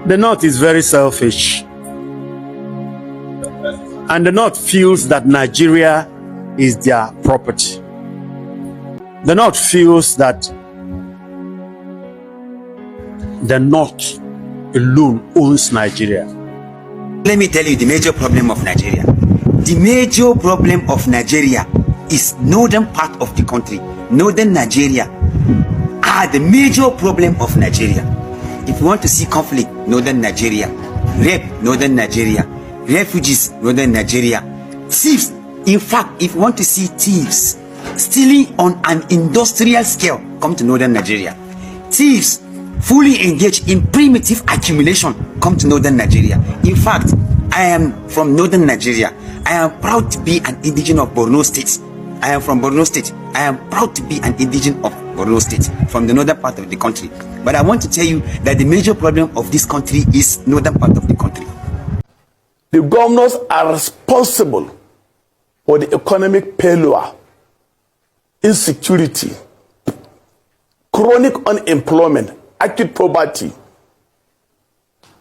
The North is very selfish. And the North feels that Nigeria is their property. The North feels that the North alone owns Nigeria. Let me tell you the major problem of Nigeria. The major problem of Nigeria is northern part of the country. Northern Nigeria are the major problem of Nigeria. If you want to see conflict, northern Nigeria. Rape, northern Nigeria. Refugees, northern Nigeria. Thieves, in fact, if you want to see thieves stealing on an industrial scale, come to northern Nigeria. Thieves fully engaged in primitive accumulation, come to northern Nigeria. In fact, I am from northern Nigeria. I am proud to be an indigenous of Borno State. I am from Borno State. I am proud to be an indigenous of Borno State, from the northern part of the country. But I want to tell you that the major problem of this country is northern part of the country. The governors are responsible for the economic failure, insecurity, chronic unemployment, acute poverty,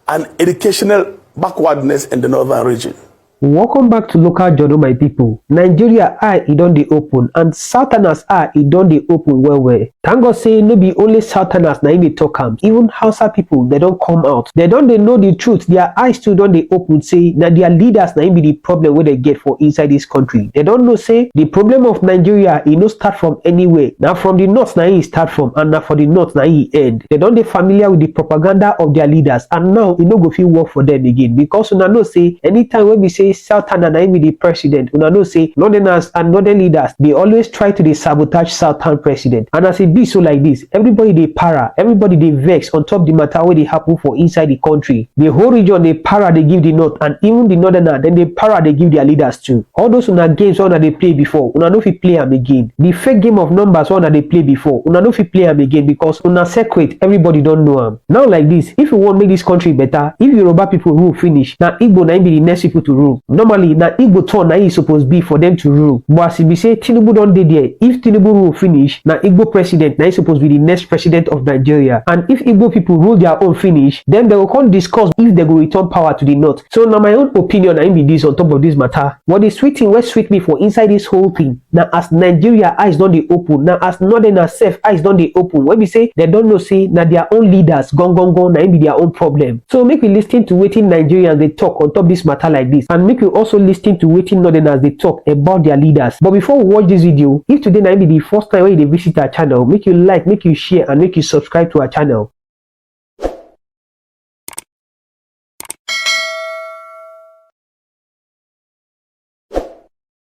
and educational backwardness in the northern region. Welcome back to Local Journal, my people. Nigeria it don dey open, and Southerners it don dey open well. Thank God say no be only Southerners na im dey talk am. Even Hausa people, they don't come out. They don't dey know the truth. Their eyes too don dey open, say na their leaders na im be the problem wey they get for inside this country. They don't know say the problem of Nigeria no start from anywhere. Now from the north na im start from, and now for the north na im end. They don't dey familiar with the propaganda of their leaders, and now no go fit work for them again, because una know say anytime when we say Southern na im be the president, una know say northerners and northern leaders, they always try to sabotage Southern president. And as it be so like this, everybody they para, everybody they vex on top the matter where they happen for inside the country. The whole region they para, they give the north, and even the northerner, then they para, they give their leaders too. All those una games una they play before, una no fit play them again. The fake game of numbers una they play before, una no fit play them again, because una secret, everybody don't know them. Now like this, if you want to make this country better, if Yoruba people rule finish, now Igbo na im be the next people to rule. Normally, na Igbo turn na is supposed be for them to rule. But as we say, Tinubu don't dey there. If Tinubu rule finish, na Igbo president na is supposed to be the next president of Nigeria. And if Igbo people rule their own finish, then they will come discuss if they will return power to the north. So now my own opinion, I be this on top of this matter. What is sweet thing, what sweet me for inside this whole thing? Now as Nigeria eyes don't dey open, now as northern self eyes don't dey open. When we say they don't know, say na their own leaders gone, na be their own problem. So make we listen to waiting Nigerians they talk on top this matter like this, and make you also listen to waiting northerners they talk about their leaders. But before we watch this video, if today na be the first time when you visit our channel, make you like, make you share, and make you subscribe to our channel.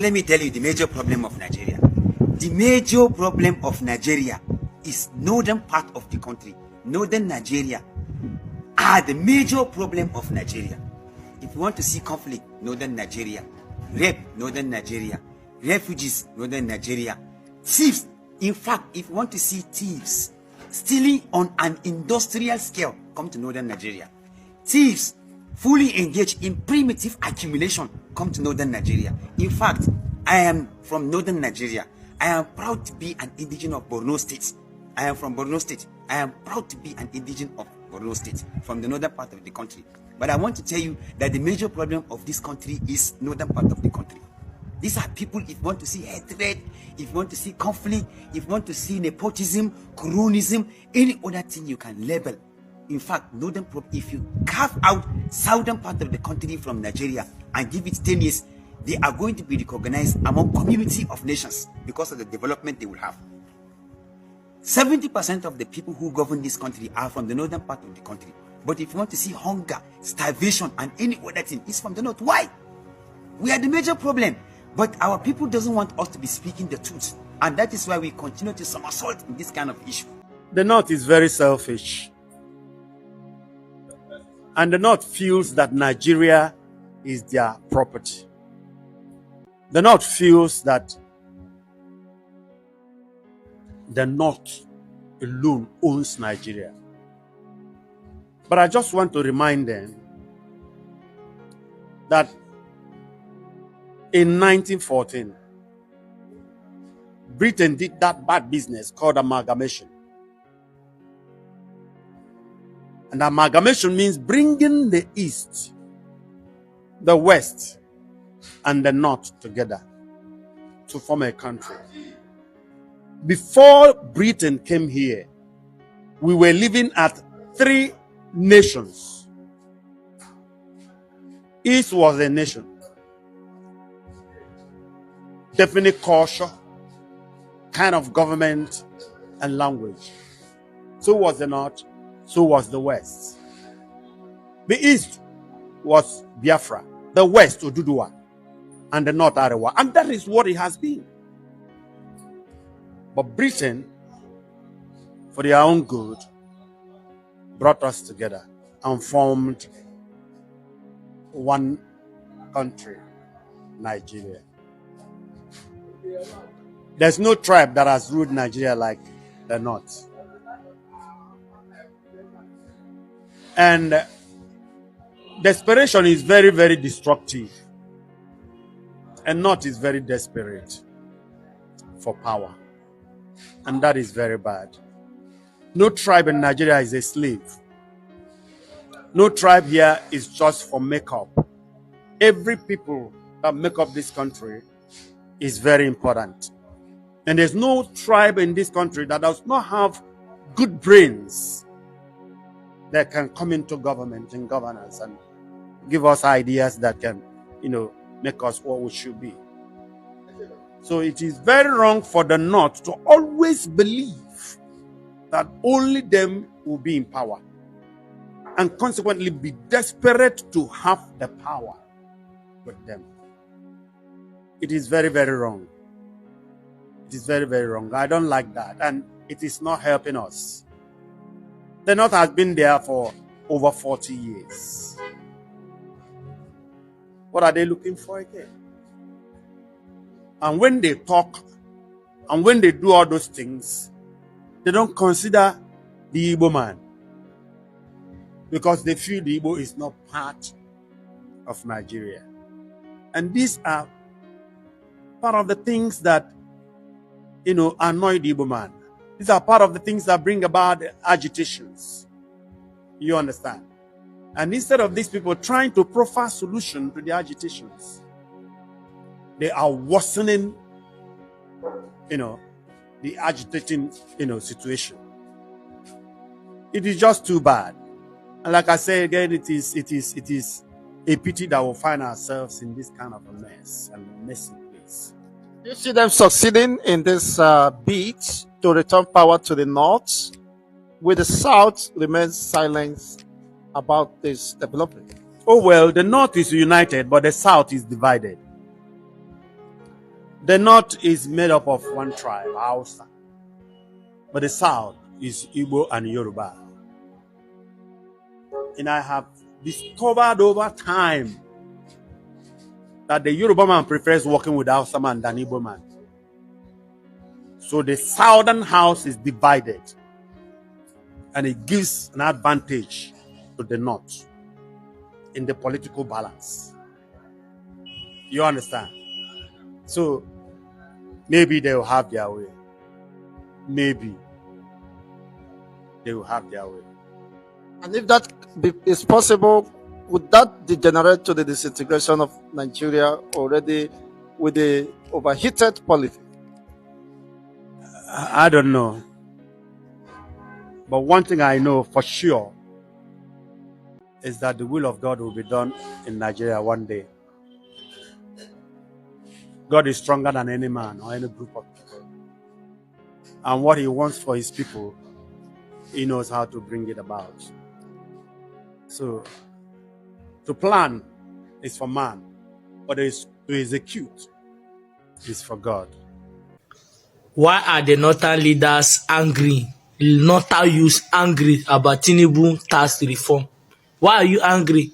Let me tell you the major problem of Nigeria. The major problem of Nigeria is northern part of the country. Northern Nigeria are the major problem of Nigeria. If you want to see conflict, northern Nigeria. Rape, northern Nigeria. Refugees, northern Nigeria. Thieves, in fact, if you want to see thieves stealing on an industrial scale, come to northern Nigeria. Thieves fully engaged in primitive accumulation, come to northern Nigeria. In fact, I am from northern Nigeria. I am proud to be an indigenous of Borno State. I am from Borno State. I am proud to be an indigenous of Borno State, from the northern part of the country. But I want to tell you that the major problem of this country is northern part of the country. These are people, if you want to see hatred, if you want to see conflict, if you want to see nepotism, cronyism, any other thing you can label. In fact, northern problem, if you carve out southern part of the country from Nigeria and give it 10 years, they are going to be recognized among community of nations because of the development they will have. 70% of the people who govern this country are from the northern part of the country. But if you want to see hunger, starvation, and any other thing, it's from the north. Why? We are the major problem. But our people doesn't want us to be speaking the truth. And that is why we continue to somersault in this kind of issue. The North is very selfish. And the North feels that Nigeria is their property. The North feels that the North alone owns Nigeria. But I just want to remind them that in 1914, Britain did that bad business called amalgamation. And amalgamation means bringing the East, the West, and the North together to form a country. Before Britain came here, we were living at 3 nations. East was a nation. Definite culture, kind of government, and language. So was the North, so was the West. The East was Biafra, the West Oduduwa, and the North Arewa. And that is what it has been. But Britain, for their own good, brought us together and formed one country, Nigeria. There's no tribe that has ruled Nigeria like the North. And desperation is very, very destructive. And North is very desperate for power. And that is very bad. No tribe in Nigeria is a slave. No tribe here is just for makeup. Every people that make up this country is very important. And there's no tribe in this country that does not have good brains that can come into government and governance and give us ideas that can, make us what we should be. So it is very wrong for the North to always believe that only them will be in power and consequently be desperate to have the power with them. It is very, very wrong. It is very, very wrong. I don't like that. And it is not helping us. The North has been there for over 40 years. What are they looking for again? And when they talk and when they do all those things, they don't consider the Igbo man because they feel the Igbo is not part of Nigeria. And these are part of the things that, annoy the Igbo man. These are part of the things that bring about agitations. You understand? And instead of these people trying to proffer solution to the agitations, they are worsening, the agitating, situation. It is just too bad. And like I say again, it is a pity that we'll find ourselves in this kind of a mess and messy place. You see them succeeding in this bid to return power to the North, with the South remains silent about this development. Oh well, the North is united, but the South is divided. The North is made up of one tribe, Hausa, but the South is Igbo and Yoruba. And I have discovered over time that the Yoruba man prefers working with Hausa man than Igbo man. So the Southern house is divided, and it gives an advantage to the North in the political balance. You understand? So maybe they will have their way. Maybe they will have their way. And if that is possible, would that degenerate to the disintegration of Nigeria already with the overheated politics? I don't know. But one thing I know for sure is that the will of God will be done in Nigeria one day. God is stronger than any man or any group of people. And what he wants for his people, he knows how to bring it about. So, to plan is for man, but to execute is for God. Why are the Northern leaders angry? Northern youths angry about Tinubu tax reform? Why are you angry?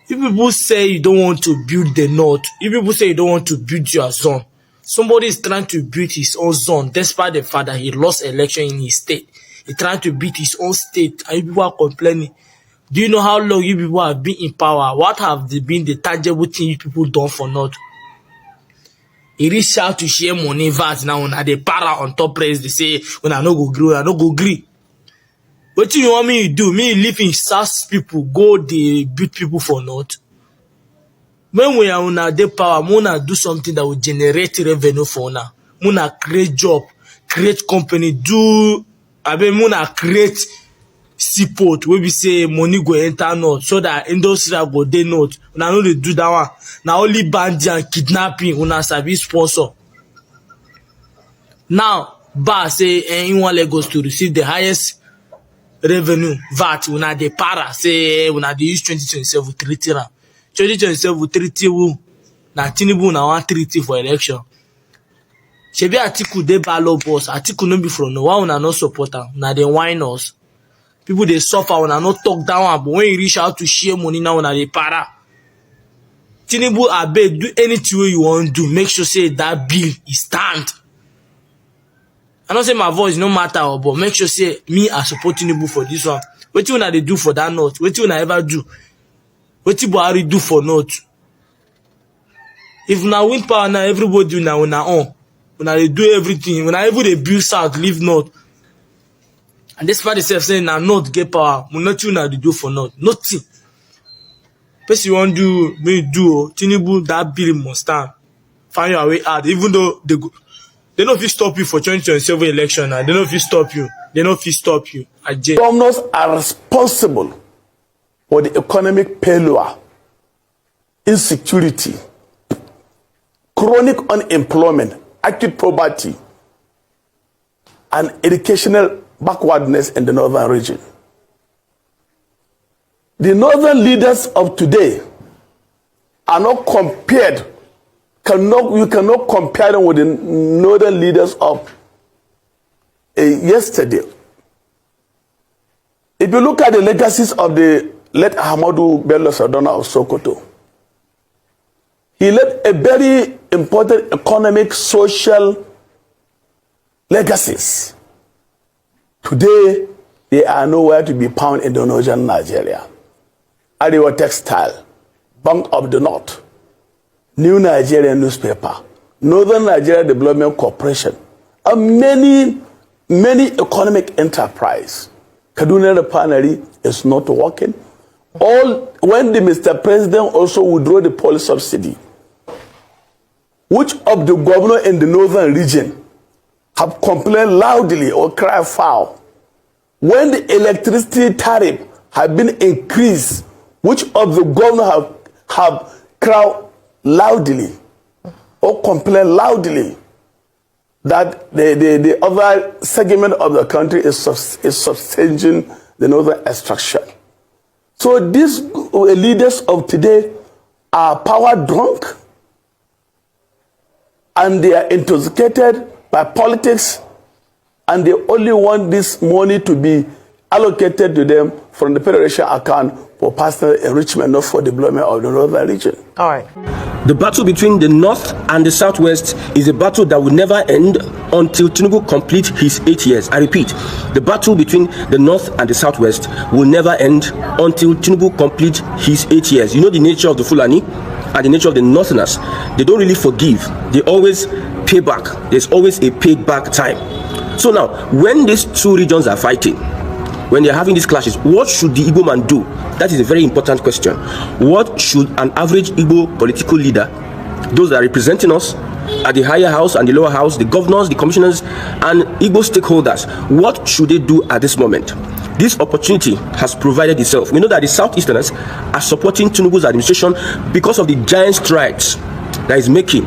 If people say you don't want to build the North, if people say you don't want to build your zone, somebody is trying to build his own zone despite the fact that he lost election in his state. He's trying to beat his own state, and you people are complaining. Do you know how long you people have been in power? What have been the tangible thing you people done for North? He reach out to share money VAT now, and they para on top price. They say, when I no go agree, But you want me to do? Me live in South people, go they beat people for not. When we are on the power, Muna do something that will generate revenue for now. Muna create job, create company, Muna create seaport where we say money go enter north so that industry go dey north. Una no dey do that one. Now only bandit and kidnapping una sabi sponsor. Now, Ba say in one Lagos to receive the highest revenue VAT una dey para say una dey use 2027 treaty am. 2027 treaty who na Tinubu na wan treaty for election. Shebi Atiku dey ballot boss. Atiku no be from no. Why una no support am? Na dey whine us. People dey suffer una no talk that one, but when you reach out to share money now una dey para. Tinubu abeg do anything wey you wan do, make sure say that bill is stand. I know say my voice no matter, but make sure say me I support Tinubu for this one. Wetin una dey do for that north? Wetin una ever do? Wetin Buhari do for north? If una win power now, everybody una own. Una dey do everything. Una even dey build south, leave north. And this party self saying na north get power. Nothing una dey do for north. Nothing. Person wan do, me do. Tinubu that bill must stand. Find your way out. Even though they no fit stop you for 2027 election now. They no fit stop you. They no fit stop you. Governors are responsible for the economic failure, insecurity, chronic unemployment, acute poverty, and educational backwardness in the northern region. The northern leaders of today are not compared. You cannot compare them with the northern leaders of yesterday. If you look at the legacies of the late Ahmadu Bello Sardauna of Sokoto, he left a very important economic, social legacies. Today, they are nowhere to be found in the northern Nigeria. Ariwa Textile, Bank of the North, New Nigerian Newspaper, Northern Nigeria Development Corporation, and many economic enterprise. Kaduna Refinery is not working. When the Mr. President also withdrew the police subsidy, which of the governor in the northern region have complained loudly or cry foul? When the electricity tariff have been increased, which of the governor have cried loudly or complained loudly that the other segment of the country is substanding the northern extraction? So these leaders of today are power drunk, and they are intoxicated by politics, and they only want this money to be allocated to them from the federation account for personal enrichment, not for development of the northern region. All right. The battle between the North and the Southwest is a battle that will never end until Tinubu completes his 8 years. I repeat, the battle between the North and the Southwest will never end until Tinubu completes his 8 years. You know the nature of the Fulani and the nature of the Northerners. They don't really forgive. They always pay back. There's always a payback time. So now, when these two regions are fighting, when they're having these clashes, what should the Igbo man do? That is a very important question. What should an average Igbo political leader, those that are representing us at the higher house and the lower house, the governors, the commissioners, and Igbo stakeholders, what should they do at this moment? This opportunity has provided itself. We know that the Southeasterners are supporting Tinubu's administration because of the giant strides that is making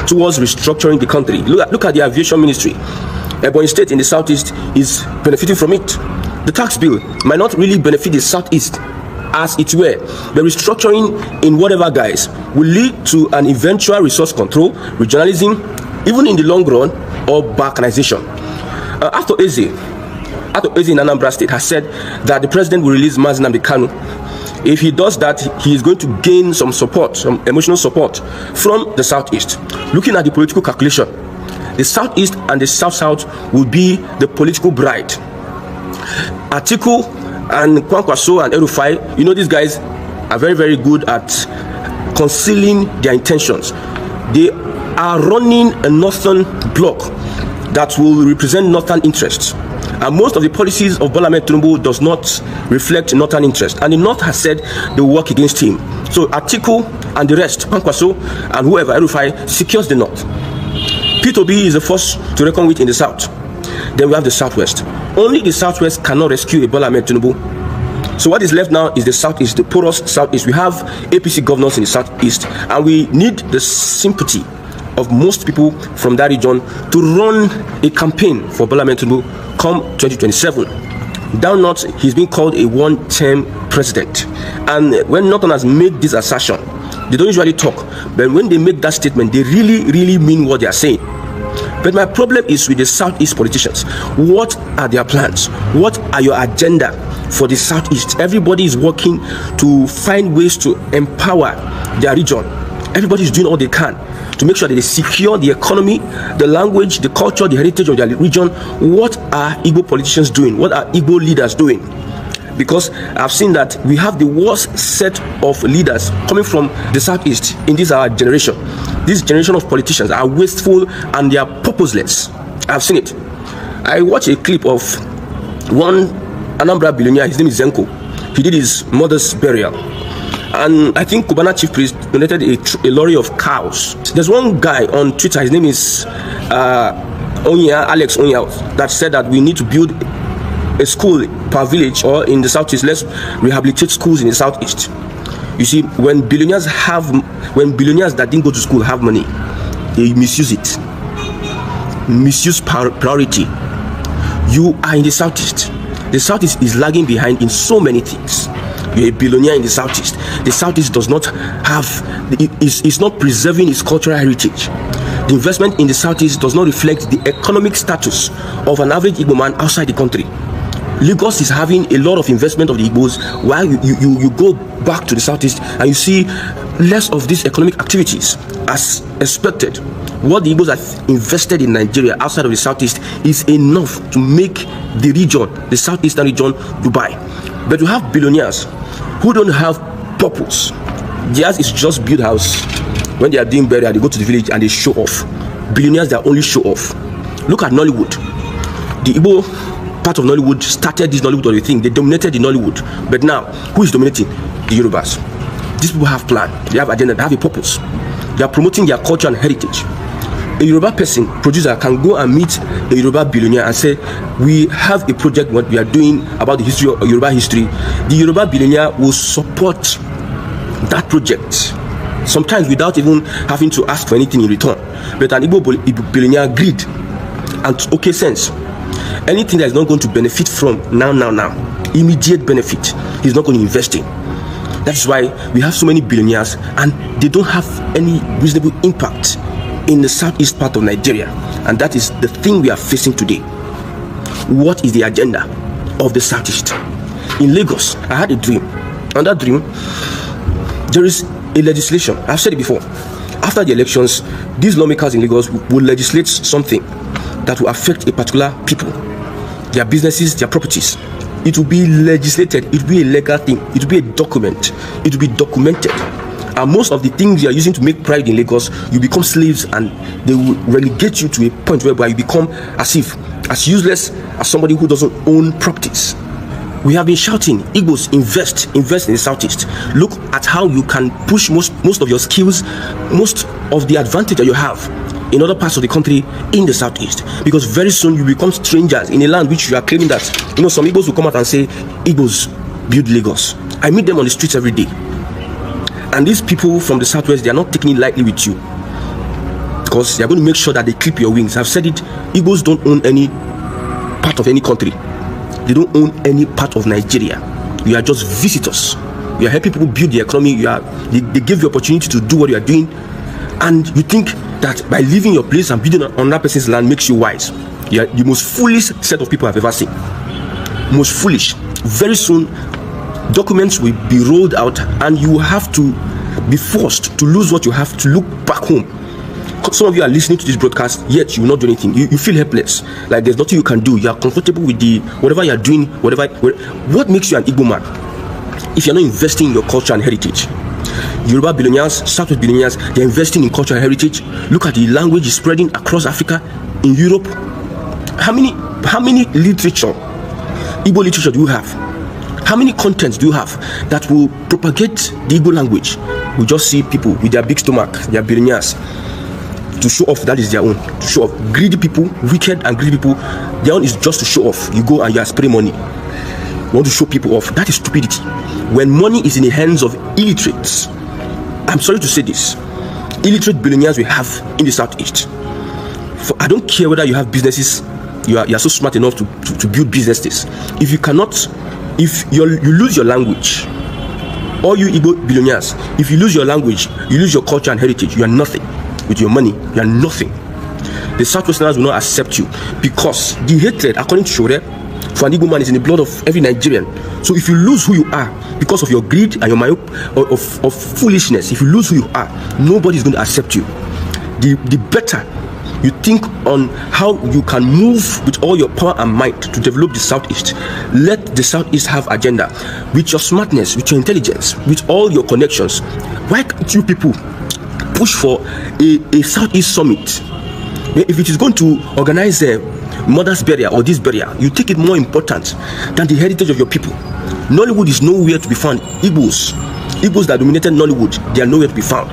towards restructuring the country. Look at the aviation ministry. Ebonyi State in the Southeast is benefiting from it. The tax bill might not really benefit the Southeast as it were. The restructuring in whatever guise will lead to an eventual resource control, regionalism, even in the long run, or balkanization. After Eze in Anambra State has said that the president will release Mazi Nnamdi Kanu. If he does that, he is going to gain some support, some emotional support from the Southeast. Looking at the political calculation, the Southeast and the South-South will be the political bride. Atiku and Kwankwaso and El-Rufai, you know, these guys are very, very good at concealing their intentions. They are running a northern bloc that will represent northern interests. And most of the policies of Bola Ahmed Tinubu does not reflect Northern interest. And the North has said they will work against him. So Atiku and the rest, Kwankwaso and whoever, Erufai, secures the North. P2B is the force to reckon with in the South. Then we have the Southwest. Only the Southwest cannot rescue a Bola Ahmed Tinubu. So what is left now is the Southeast, the porous Southeast. We have APC governors in the Southeast, and we need the sympathy of most people from that region to run a campaign for Bola Ahmed Tinubu come 2027. Down north, he's being called a one-term president. And when Northerners make this assertion, they don't usually talk, but when they make that statement, they really mean what they are saying. But my problem is with the Southeast politicians. What are their plans? What are your agenda for the Southeast? Everybody is working to find ways to empower their region. Everybody is doing all they can to make sure that they secure the economy, the language, the culture, the heritage of their region. What are Igbo politicians doing? What are Igbo leaders doing? Because I've seen that we have the worst set of leaders coming from the Southeast in this our generation. This generation of politicians are wasteful and they are purposeless. I've seen it. I watched a clip of one Anambra billionaire. His name is Zenko. He did his mother's burial. And I think Cubana chief priest donated a lorry of cows. There's one guy on Twitter, his name is Alex Onya, that said that we need to build a school per village, or in the Southeast, let's rehabilitate schools in the Southeast. You see, when billionaires that didn't go to school have money, they misuse it. Misuse priority. You are in the Southeast. The Southeast is lagging behind in so many things. You're a billionaire in the Southeast. The Southeast does not have, it's not preserving its cultural heritage. The investment in the Southeast does not reflect the economic status of an average Igbo man outside the country. Lagos is having a lot of investment of the Igbos, while you go back to the Southeast and you see less of these economic activities as expected. What the Igbos have invested in Nigeria outside of the Southeast is enough to make the region, the Southeastern region, Dubai. But you have billionaires who don't have purpose. Theirs is just build house. When they are doing burial, they go to the village and they show off. Billionaires that only show off. Look at Nollywood. The Igbo part of Nollywood started this Nollywood thing. They dominated the Nollywood. But now, who is dominating? The Yorubas. These people have plan. They have agenda. They have a purpose. They are promoting their culture and heritage. A Yoruba person, producer, can go and meet a Yoruba billionaire and say, we have a project what we are doing about the history of Yoruba history. The Yoruba billionaire will support that project, sometimes without even having to ask for anything in return. But an Igbo billionaire agreed, and okay sense. Anything that is not going to benefit from now, immediate benefit, he's not going to invest in. That's why we have so many billionaires and they don't have any reasonable impact in the southeast part of Nigeria. And that is the thing we are facing today. What is the agenda of the southeast? In Lagos, I had a dream. And that dream, there is a legislation. I've said it before. After the elections, these lawmakers in Lagos will legislate something that will affect a particular people, their businesses, their properties. It will be legislated. It will be a legal thing. It will be a document. It will be documented. And most of the things you are using to make pride in Lagos, you become slaves, and they will relegate you to a point whereby you become as useless as somebody who doesn't own properties. We have been shouting, Igbos, invest in the southeast. Look at how you can push most of your skills, most of the advantage that you have in other parts of the country in the southeast, because very soon you become strangers in a land which you are claiming that, some Igbos will come out and say, Igbos build Lagos. I meet them on the streets every day. And these people from the southwest, they are not taking it lightly with you, because they are going to make sure that they clip your wings. I've said it, Igbos don't own any part of any country. They don't own any part of Nigeria. You are just visitors. You are helping people build the economy. They give you opportunity to do what you are doing. And you think that by leaving your place and building on that person's land makes you wise. You are the most foolish set of people I've ever seen. Most foolish. Very soon, documents will be rolled out and you will have to be forced to lose what you have to look back home. Some of you are listening to this broadcast, yet you will not do anything. You feel helpless, like there's nothing you can do. You are comfortable with whatever you are doing, what makes you an Igbo man if you're not investing in your culture and heritage? Yoruba billionaires, Southwest billionaires, they're investing in culture and heritage. Look at the language is spreading across Africa, in Europe, How many literature, Igbo literature do you have? How many contents do you have that will propagate the Igbo language? We just see people with their big stomach, their billionaires, to show off. That is their own. To show off. Greedy people, wicked and greedy people, their own is just to show off. You go and you are spraying money. You want to show people off. That is stupidity. When money is in the hands of illiterates, I'm sorry to say this, illiterate billionaires we have in the Southeast. I don't care whether you have businesses, you are so smart enough to build businesses. If you cannot, if you lose your language, all you Igbo billionaires, if you lose your language, you lose your culture and heritage, you are nothing. With your money, you are nothing. The Southwesterners will not accept you because the hatred, according to Shore, for an Igbo man is in the blood of every Nigerian. So if you lose who you are because of your greed and your myope of foolishness, if you lose who you are, nobody is going to accept you. The better you think on how you can move with all your power and might to develop the Southeast. Let the Southeast have agenda with your smartness, with your intelligence, with all your connections. Why can't you people push for a Southeast summit? If it is going to organize a mother's burial or this burial, you take it more important than the heritage of your people. Nollywood is nowhere to be found. Igbos that dominated Nollywood, they are nowhere to be found.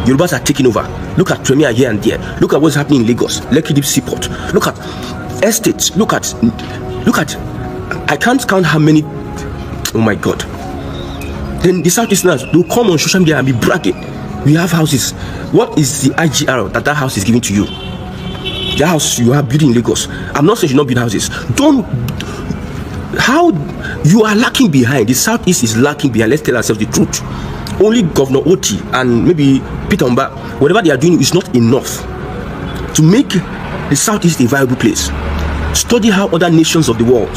Yorubas are taking over. Look at Premier here and there. Look at what's happening in Lagos, Lekki Deep Seaport. Look at estates. Look at. I can't count how many. Oh my God. Then the Southeasterners will come on social media and be bragging. We have houses. What is the IGR that house is giving to you? The house you are building in Lagos. I'm not saying you not build houses. How you are lacking behind. The Southeast is lacking behind. Let's tell ourselves the truth. Only Governor Oti and maybe Peter Mba, whatever they are doing is not enough to make the Southeast a viable place. Study how other nations of the world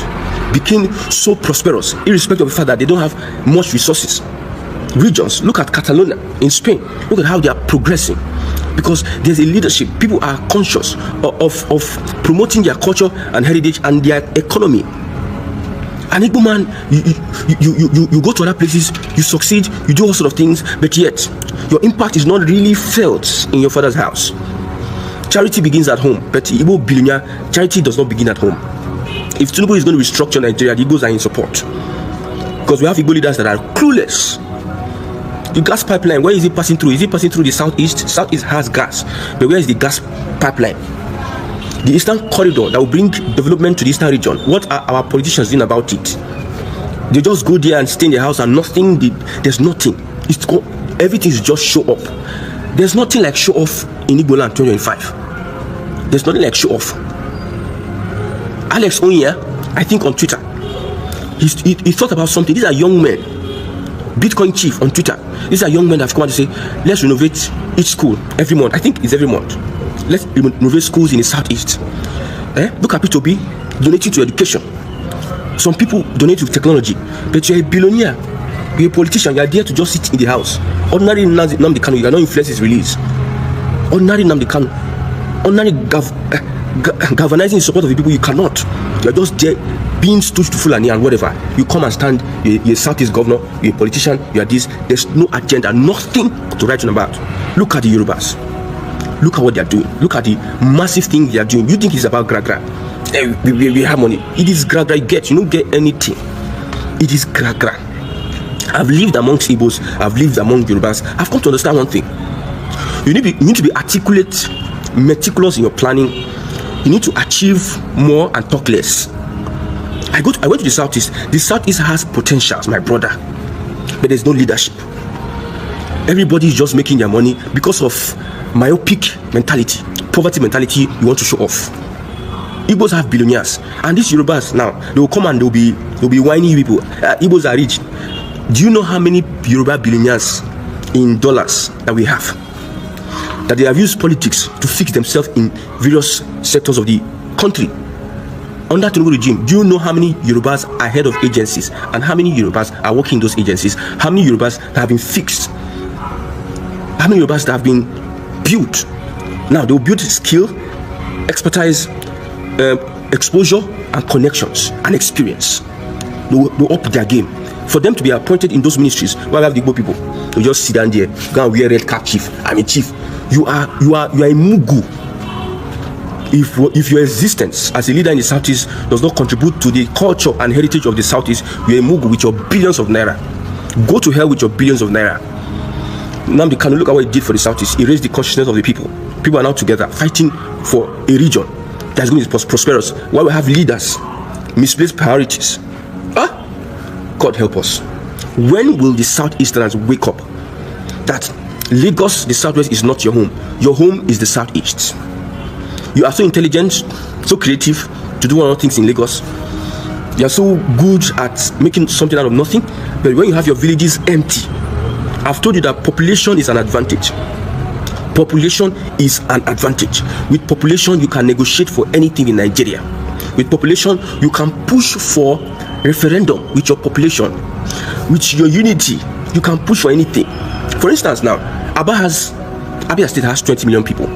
became so prosperous, irrespective of the fact that they don't have much resources. Regions, look at Catalonia in Spain. Look at how they are progressing because there's a leadership. People are conscious of promoting their culture and heritage and their economy. An Igbo man, you go to other places, you succeed, you do all sorts of things, but yet your impact is not really felt in your father's house. Charity begins at home, but Igbo billionaire, charity does not begin at home. If Tinubu is going to restructure Nigeria, the Igbos are in support because we have Igbo leaders that are clueless. The gas pipeline, where is it passing through? Is it passing through the Southeast? Southeast has gas, but where is the gas pipeline? The Eastern Corridor that will bring development to the Eastern region. What are our politicians doing about it? They just go there and stay in the house and nothing. There's nothing. Everything is just show up. There's nothing like show off in Igbo land 2025. There's nothing like show off. Alex Onya, I think on Twitter, he thought about something. These are young men. Bitcoin chief on Twitter. These are young men that have come out to say, let's renovate each school every month. I think it's every month. Let's renovate schools in the Southeast. Look at P2B donating to education. Some people donate to technology, but you're a billionaire, you're a politician, you're there to just sit in the house. Ordinary Nnamdi Kanu, you cannot influence his release. Ordinary Nnamdi Kanu, ordinary galvanizing the support of the people, you cannot. You're just there being stood to Fulani and whatever. You come and stand, you're a Southeast governor, you're a politician, you're this. There's no agenda, nothing to write on about. Look at the Yorubas. Look at what they are doing. Look at the massive thing they are doing. You think it's about gra-gra. We have money. It is gra-gra you get. You don't get anything. It is gra-gra. I've lived amongst Igbos. I've lived among Yorubas. I've come to understand one thing. You need to be articulate, meticulous in your planning. You need to achieve more and talk less. I went to the Southeast. The Southeast has potentials, my brother. But there's no leadership. Everybody is just making their money because of myopic mentality, poverty mentality. You want to show off. Igbos have billionaires, and these Yorubas now, they will come and they'll be whiny people. Igbos are rich. Do you know how many Yoruba billionaires in dollars that we have? That they have used politics to fix themselves in various sectors of the country. Under Tinubu regime, do you know how many Yorubas are head of agencies and how many Yorubas are working in those agencies? How many Yorubas that have been fixed? How many Yorubas that have been built? Now they will build skill, expertise, exposure and connections and experience. They will up their game. For them to be appointed in those ministries, where have the Igbo people? They just sit down there, go and wear red cap chief. I'm a chief. You are a mugu. if your existence as a leader in the Southeast does not contribute to the culture and heritage of the Southeast, you're a mugu with your billions of naira. Go to hell with your billions of naira. Nnamdi Kanu, look at what he did for the Southeast. He raised the consciousness of the people. People are now together fighting for a region that's going to be prosperous, while we have leaders misplaced priorities. God help us. When will the Southeasterners wake up that Lagos, the Southwest, is not your home? Your home is the Southeast. You are so intelligent, so creative to do one of things in Lagos. You are so good at making something out of nothing. But when you have your villages empty, I've told you that population is an advantage. Population is an advantage. With population, you can negotiate for anything in Nigeria. With population, you can push for referendum. With your population, with your unity, you can push for anything. For instance, now Abia State has 20 million people.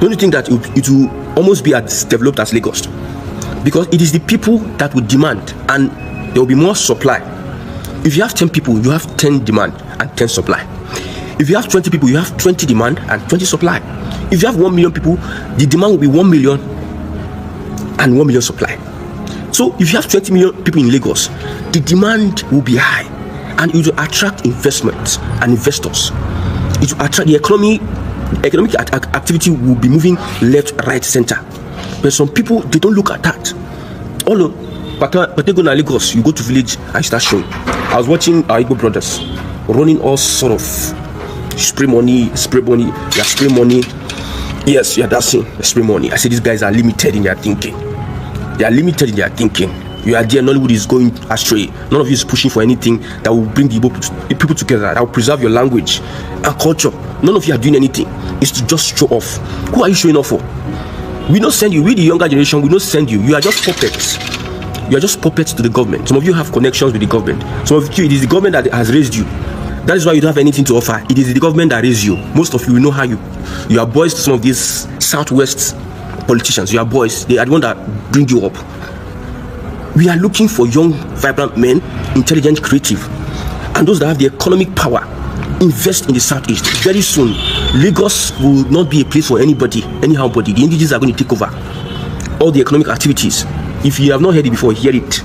Don't you think that it will almost be as developed as Lagos? Because it is the people that will demand, and there will be more supply. If you have 10 people, you have 10 demand and 10 supply. If you have 20 people, you have 20 demand and 20 supply. If you have 1 million people, the demand will be 1 million and 1 million supply. So if you have 20 million people in Lagos, the demand will be high, and it will attract investment and investors. It will attract the economic activity will be moving left, right, center. But some people, they don't look at that. Although, but they go to Lagos, you go to village and start showing. I was watching our Igbo brothers running all sort of spray money, yeah, spray money. Yes, yeah, that's it, spray money. I say these guys are limited in their thinking. They are limited in their thinking. You are there, Nollywood is going astray. None of you is pushing for anything that will bring the people together, that will preserve your language and culture. None of you are doing anything. It's to just show off. Who are you showing off for? We don't send you. We, the younger generation, we don't send you. You are just puppets. You are just puppets to the government. Some of you have connections with the government. Some of you, it is the government that has raised you. That is why you don't have anything to offer. It is the government that raised you. Most of you know how you are boys to some of these Southwest politicians. You are boys. They are the one that bring you up. We are looking for young, vibrant men, intelligent, creative, and those that have the economic power. Invest in the Southeast. Very soon, Lagos will not be a place for anybody, anyhow. Body. The indigenous are going to take over all the economic activities. If you have not heard it before, hear it.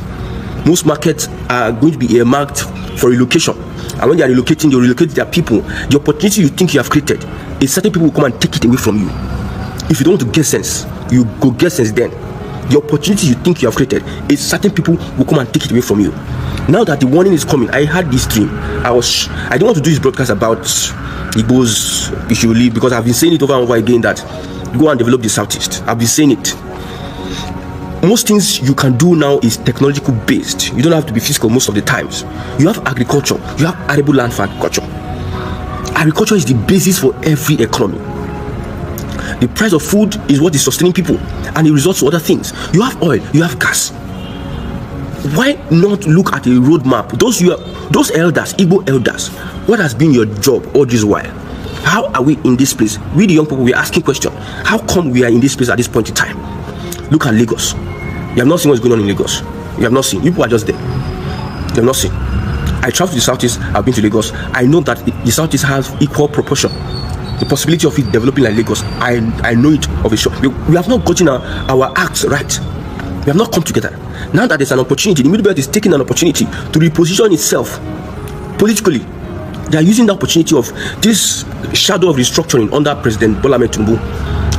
Most markets are going to be earmarked for relocation, and when they are relocating, they relocate their people. The opportunity you think you have created, a certain people will come and take it away from you. If you don't want to get sense, you go get sense then. The opportunity you think you have created, a certain people will come and take it away from you. Now that the warning is coming, I had this dream. I didn't want to do this broadcast about Igbo's issue because I've been saying it over and over again that go and develop the Southeast. I've been saying it. Most things you can do now is technological based. You don't have to be physical most of the times. You have agriculture. You have arable land for agriculture. Agriculture is the basis for every economy. The price of food is what is sustaining people, and it results to other things. You have oil, you have gas. Why not look at a roadmap? Those elders, Igbo elders, what has been your job all this while? How are we in this place? We the young people, we are asking questions. How come we are in this place at this point in time? Look at Lagos. You have not seen what's going on in Lagos. You have not seen. You people are just there. You have not seen. I traveled to the Southeast. I've been to Lagos. I know that the Southeast has equal proportion. The possibility of it developing like Lagos, I know it of a shot. We have not gotten our acts right. We have not come together. Now that there's an opportunity, the Middle Belt is taking an opportunity to reposition itself politically. They are using the opportunity of this shadow of restructuring under President Bola Ahmed Tinubu.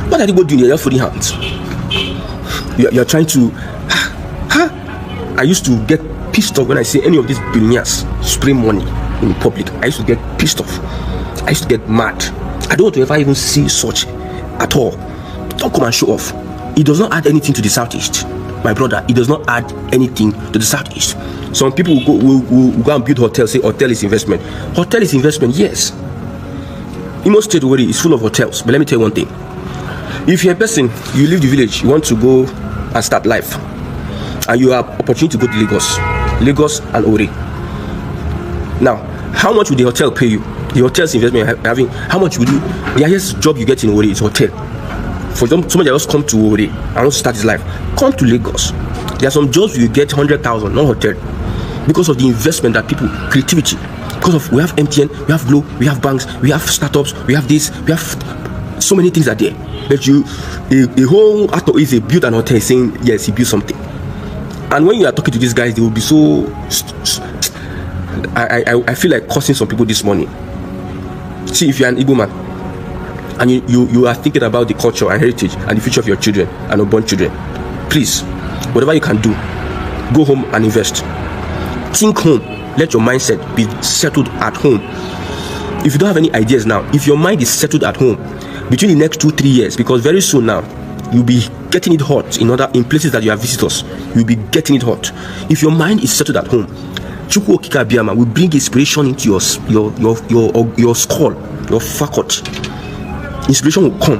What are they doing? They are just folding hands. You're trying to. I used to get pissed off when I see any of these billionaires spray money in public. I used to get pissed off. I used to get mad. I don't want to ever even see such at all. Don't come and show off. It does not add anything to the Southeast, my brother. It does not add anything to the Southeast. Some people will go and build hotels. Say hotel is investment. Hotel is investment, yes. Imo State already is full of hotels. But let me tell you one thing. If you're a person, you leave the village, you want to go and start life, and you have opportunity to go to Lagos and Ore. Now, how much would the hotel pay you? The hotel's investment having, how much would you? The highest job you get in Ore is hotel. For them, somebody else come to Ore and want to start his life, come to Lagos. There are some jobs you get 100,000, not hotel, because of the investment that people, creativity, because of we have MTN, we have Glo, we have banks, we have startups, we have this, we have So many things are there. But a whole actor is built an hotel saying, yes, he built something. And when you are talking to these guys, they will be so... I feel like cursing some people this morning. See, if you're an Igbo man, and you are thinking about the culture and heritage and the future of your children and unborn children, please, whatever you can do, go home and invest. Think home. Let your mindset be settled at home. If you don't have any ideas now, if your mind is settled at home, between the next 2-3 years, because very soon now, you'll be getting it hot in places that you have visitors. You'll be getting it hot. If your mind is settled at home, Chukwu Okike Abiyama will bring inspiration into your skull, your faculty. Inspiration will come,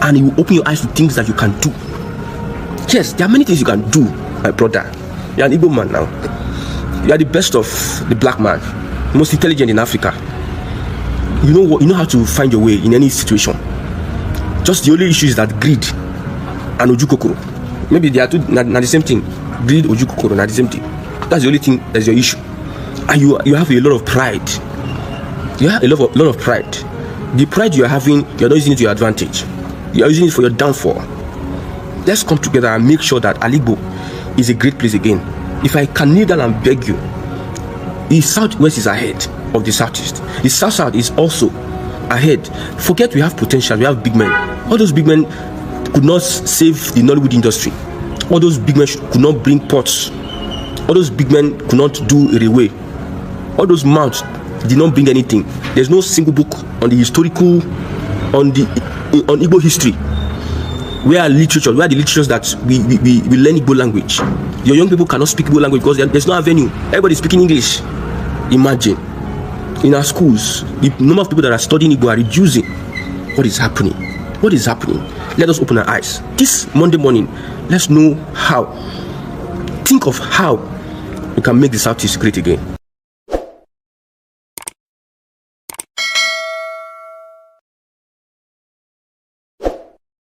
and it will open your eyes to things that you can do. Yes, there are many things you can do, my brother. You're an Igbo man now. You are the best of the black man, most intelligent in Africa. You know what? You know how to find your way in any situation. Just the only issue is that greed and ojukokoro. Maybe they are two, not the same thing. Greed, ojukokoro, not the same thing. That's the only thing that's your issue. And you have a lot of pride. You have a lot of pride. The pride you are having, you're not using it to your advantage. You are using it for your downfall. Let's come together and make sure that Aligbo is a great place again. If I can kneel down and beg you, the Southwest is ahead of the Southeast. The South is also ahead. Forget we have potential, we have big men. All those big men could not save the Nollywood industry. All those big men could not bring ports. All those big men could not do a railway. All those mouths did not bring anything. There's no single book on the historical, on Igbo history. Where are the literatures that we learn Igbo language? Your young people cannot speak Igbo language because there's no avenue. Everybody's speaking English. Imagine. In our schools, the number of people that are studying Igbo are reducing. What is happening? What is happening? Let us open our eyes. This Monday morning, let's know how. Think of how we can make the Southeast great again.